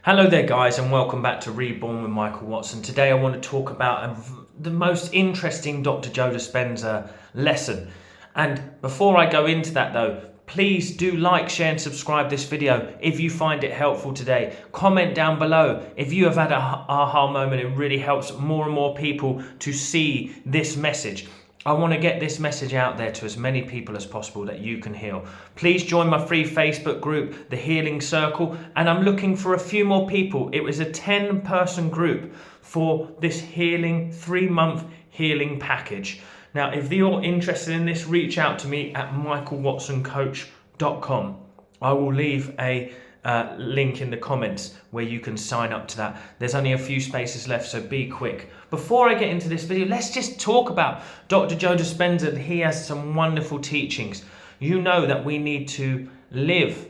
Hello there guys, and welcome back to Reborn with Michael Watson. Today I want to talk about the most interesting Dr. Joe Dispenza lesson. And before I go into that though, please do like, share and subscribe this video if you find it helpful today. Comment down below if you have had an aha moment. It really helps more and more people to see this message. I want to get this message out there to as many people as possible that you can heal. Please join my free Facebook group, The Healing Circle, and I'm looking for a few more people. It was a 10-person group for this healing, 3-month healing package. Now, if you're interested in this, reach out to me at michaelwatsoncoach.com. I will leave a link in the comments where you can sign up to that. There's only a few spaces left, so be quick. Before I get into this video, let's just talk about Dr. Joe Dispenza. He has some wonderful teachings. You know that we need to live.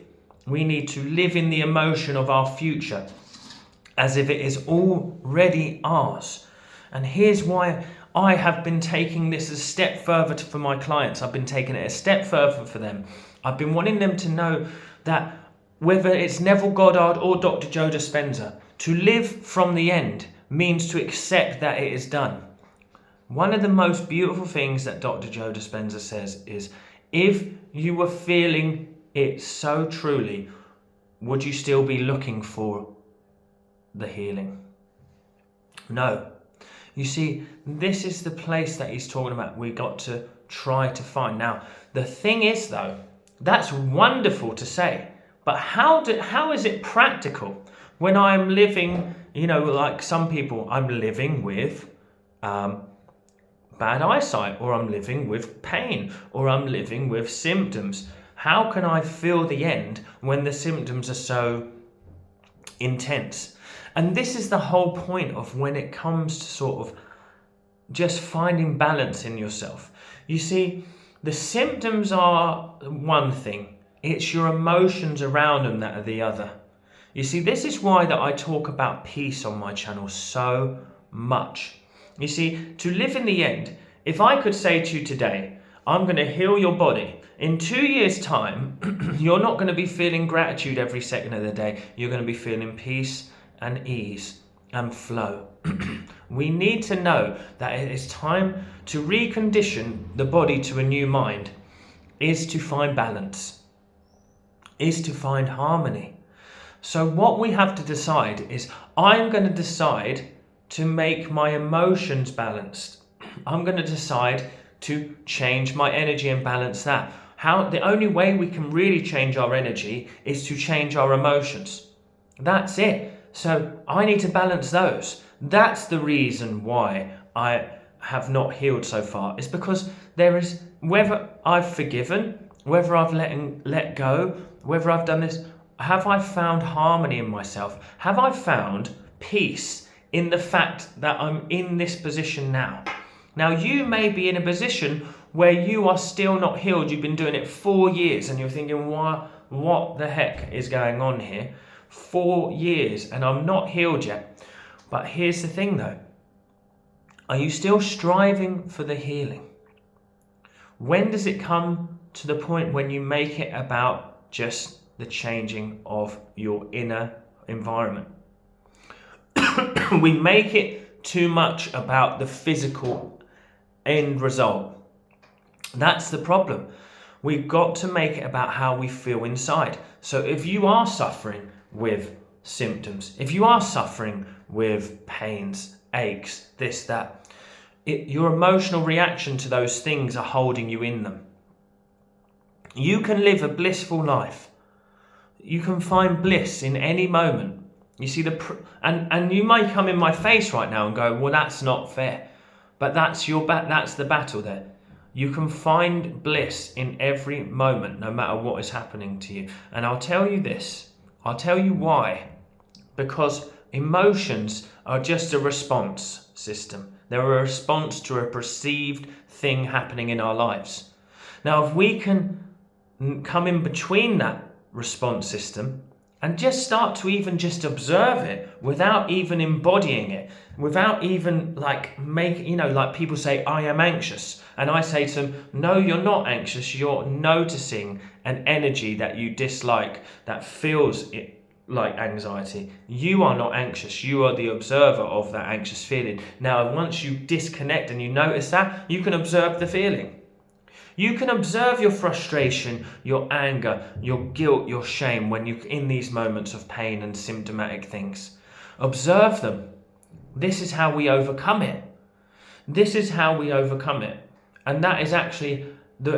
We need to live in the emotion of our future as if it is already ours. And here's why I have been taking this a step further for my clients. I've been taking it a step further for them. I've been wanting them to know that whether it's Neville Goddard or Dr. Joe Dispenza, to live from the end means to accept that it is done. One of the most beautiful things that Dr. Joe Dispenza says is, if you were feeling it so truly, would you still be looking for the healing? No. You see, this is the place that he's talking about. We got to try to find. Now, the thing is though, that's wonderful to say. But how is it practical when I'm living, like some people, I'm living with bad eyesight, or I'm living with pain, or I'm living with symptoms? How can I feel the end when the symptoms are so intense? And this is the whole point of when it comes to sort of just finding balance in yourself. You see, the symptoms are one thing. It's your emotions around them that are the other. You see, this is why that I talk about peace on my channel so much. You see, to live in the end, if I could say to you today, I'm going to heal your body. In 2 years' time, you're not going to be feeling gratitude every second of the day. You're going to be feeling peace and ease and flow. We need to know that it is time to recondition the body to a new mind, is to find balance, is to find harmony. So what we have to decide is, I'm going to decide to make my emotions balanced. I'm going to decide to change my energy and balance that. The only way we can really change our energy is to change our emotions. That's it. So I need to balance those. That's the reason why I have not healed so far. It's because there is, whether I've forgiven, whether I've let go, whether I've done this, have I found harmony in myself? Have I found peace in the fact that I'm in this position now? Now, you may be in a position where you are still not healed. You've been doing it 4 years and you're thinking, what the heck is going on here? 4 years and I'm not healed yet. But here's the thing though. Are you still striving for the healing? When does it come to the point when you make it about just the changing of your inner environment? We make it too much about the physical end result. That's the problem. We've got to make it about how we feel inside. So if you are suffering with symptoms, if you are suffering with pains, aches, this, that, your emotional reaction to those things are holding you in them. You can live a blissful life. You can find bliss in any moment. You see, and you may come in my face right now and go, well, that's not fair. But that's that's the battle there. You can find bliss in every moment, no matter what is happening to you. And I'll tell you this. I'll tell you why. Because emotions are just a response system. They're a response to a perceived thing happening in our lives. Now, if we can come in between that response system and just start to even just observe it without even embodying it, without even like people say, I am anxious. And I say to them, no, you're not anxious. You're noticing an energy that you dislike, that feels like anxiety. You are not anxious. You are the observer of that anxious feeling. Now, once you disconnect and you notice that, you can observe the feeling. You can observe your frustration, your anger, your guilt, your shame when you're in these moments of pain and symptomatic things. Observe them. This is how we overcome it. This is how we overcome it. And that is actually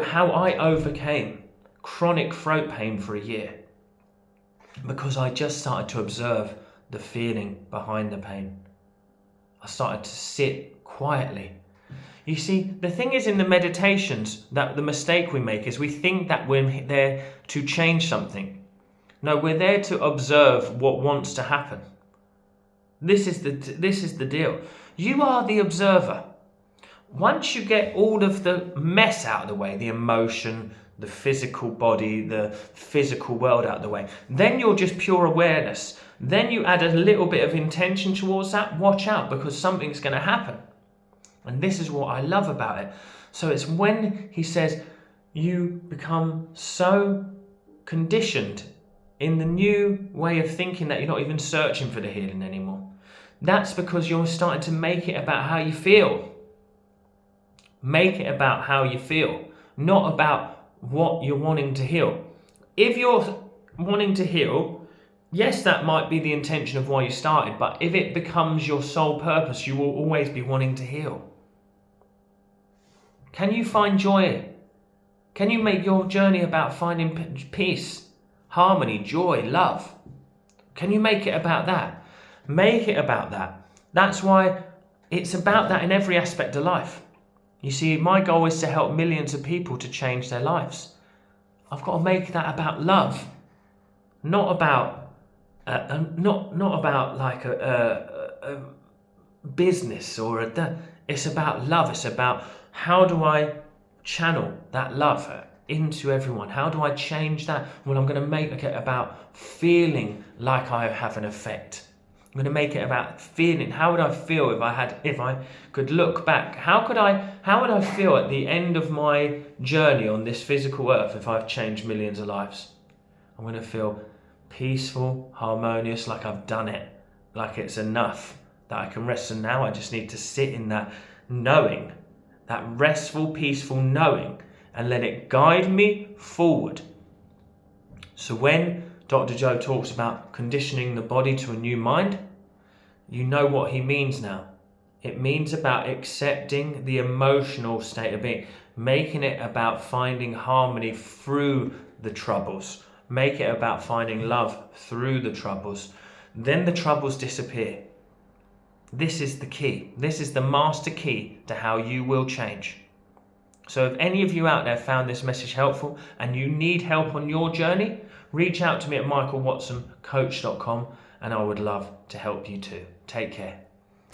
how I overcame chronic throat pain for a year. Because I just started to observe the feeling behind the pain. I started to sit quietly. You see, the thing is in the meditations that the mistake we make is we think that we're there to change something. No, we're there to observe what wants to happen. This is the deal. You are the observer. Once you get all of the mess out of the way, the emotion, the physical body, the physical world out of the way, then you're just pure awareness. Then you add a little bit of intention towards that. Watch out, because something's going to happen. And this is what I love about it. So it's when he says you become so conditioned in the new way of thinking that you're not even searching for the healing anymore. That's because you're starting to make it about how you feel. Make it about how you feel, not about what you're wanting to heal. If you're wanting to heal, yes, that might be the intention of why you started, but if it becomes your sole purpose, you will always be wanting to heal. Can you find joy? Can you make your journey about finding peace, harmony, joy, love? Can you make it about that? Make it about that. That's why it's about that in every aspect of life. You see, my goal is to help millions of people to change their lives. I've got to make that about love, not about like a business or it's about love. It's about how do I channel that love into everyone? How do I change that? Well, I'm going to make it about feeling like I have an effect. I'm going to make it about feeling. How would I feel if I could look back? How would I feel at the end of my journey on this physical earth if I've changed millions of lives? I'm going to feel peaceful, harmonious, like I've done it, like it's enough, that I can rest. And now I just need to sit in that knowing, that restful, peaceful knowing, and let it guide me forward. So when Dr. Joe talks about conditioning the body to a new mind, you know what he means now. It means about accepting the emotional state of being, making it about finding harmony through the troubles, make it about finding love through the troubles. Then the troubles disappear. This is the key. This is the master key to how you will change. So if any of you out there found this message helpful and you need help on your journey, reach out to me at michaelwatsoncoach.com and I would love to help you too. Take care.